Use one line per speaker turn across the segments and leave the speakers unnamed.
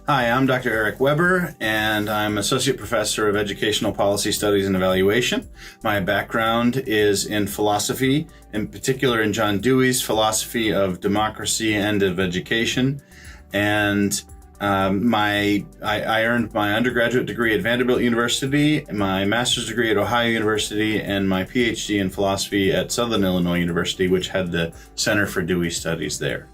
Hi, I'm Dr. Eric Weber, and I'm Associate Professor of Educational Policy Studies and Evaluation. My background is in philosophy, in particular in John Dewey's philosophy of democracy and of education. And I earned my undergraduate degree at Vanderbilt University, my master's degree at Ohio University, and my PhD in philosophy at Southern Illinois University, which had the Center for Dewey Studies there.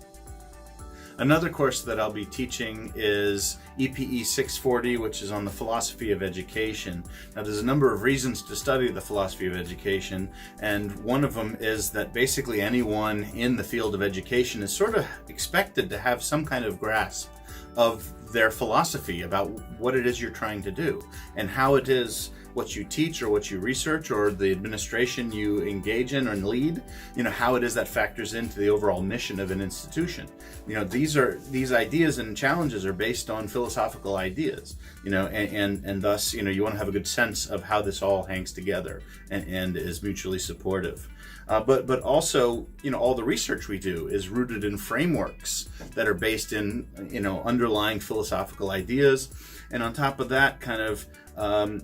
Another course that I'll be teaching is EPE 640, which is on the philosophy of education. Now, there's a number of reasons to study the philosophy of education, and one of them is that basically anyone in the field of education is sort of expected to have some kind of grasp of their philosophy about what it is you're trying to do and how it is what you teach or what you research or the administration you engage in or lead, how it is that factors into the overall mission of an institution. These ideas and challenges are based on philosophical ideas, and thus, you want to have a good sense of how this all hangs together and is mutually supportive. But also, all the research we do is rooted in frameworks that are based in, underlying philosophical ideas. And on top of that,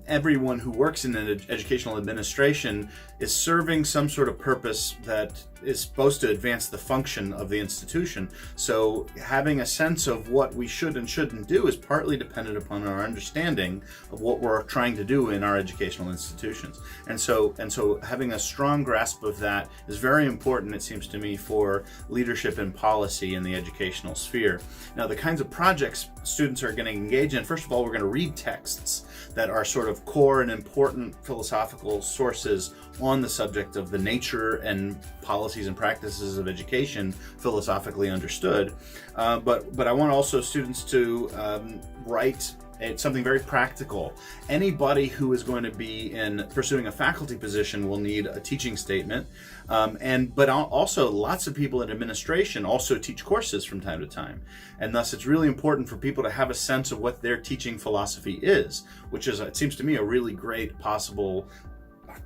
everyone who works in an educational administration is serving some sort of purpose that is supposed to advance the function of the institution. So having a sense of what we should and shouldn't do is partly dependent upon our understanding of what we're trying to do in our educational institutions. And so having a strong grasp of that is very important, it seems to me, for leadership and policy in the educational sphere. Now, the kinds of projects students are going to engage in, first of all, we're going to read texts that are sort of core and important philosophical sources on the subject of the nature and policies and practices of education, philosophically understood. But I want also students to write something very practical. Anybody who is going to be pursuing a faculty position will need a teaching statement, but also lots of people in administration also teach courses from time to time, and thus it's really important for people to have a sense of what their teaching philosophy is, which is, it seems to me, a really great possible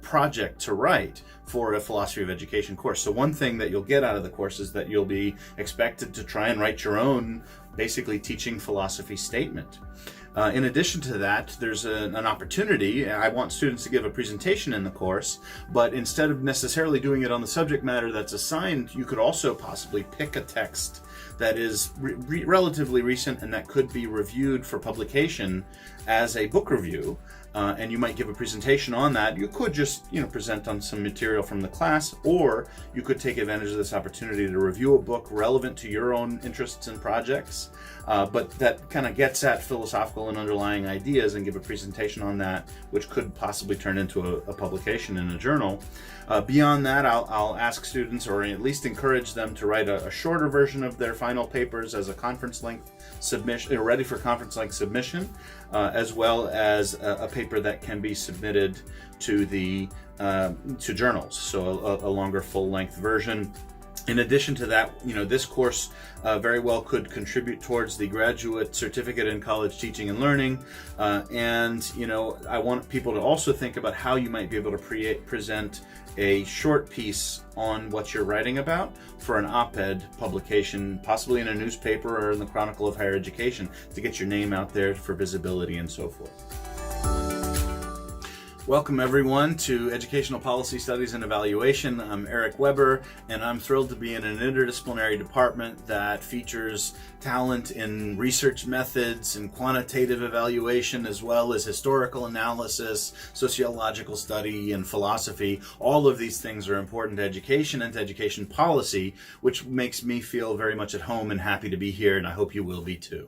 project to write for a philosophy of education course. So one thing that you'll get out of the course is that you'll be expected to try and write your own, basically, teaching philosophy statement. In addition to that, there's an opportunity. I want students to give a presentation in the course, but instead of necessarily doing it on the subject matter that's assigned, you could also possibly pick a text that is relatively recent and that could be reviewed for publication as a book review. And you might give a presentation on that. You could just, present on some material from the class, or you could take advantage of this opportunity to review a book relevant to your own interests and projects, but that kind of gets at philosophical and underlying ideas, and give a presentation on that, which could possibly turn into a publication in a journal. Beyond that, I'll ask students, or at least encourage them, to write a shorter version of their final papers as a conference length submission, ready for conference length submission, as well as a paper that can be submitted to journals, so a longer full-length version. In addition to that, this course very well could contribute towards the graduate certificate in college teaching and learning, and I want people to also think about how you might be able to present a short piece on what you're writing about for an op-ed publication, possibly in a newspaper or in the Chronicle of Higher Education, to get your name out there for visibility and so forth. Welcome everyone to Educational Policy Studies and Evaluation. I'm Eric Weber, and I'm thrilled to be in an interdisciplinary department that features talent in research methods and quantitative evaluation, as well as historical analysis, sociological study, and philosophy. All of these things are important to education and to education policy, which makes me feel very much at home and happy to be here, and I hope you will be too.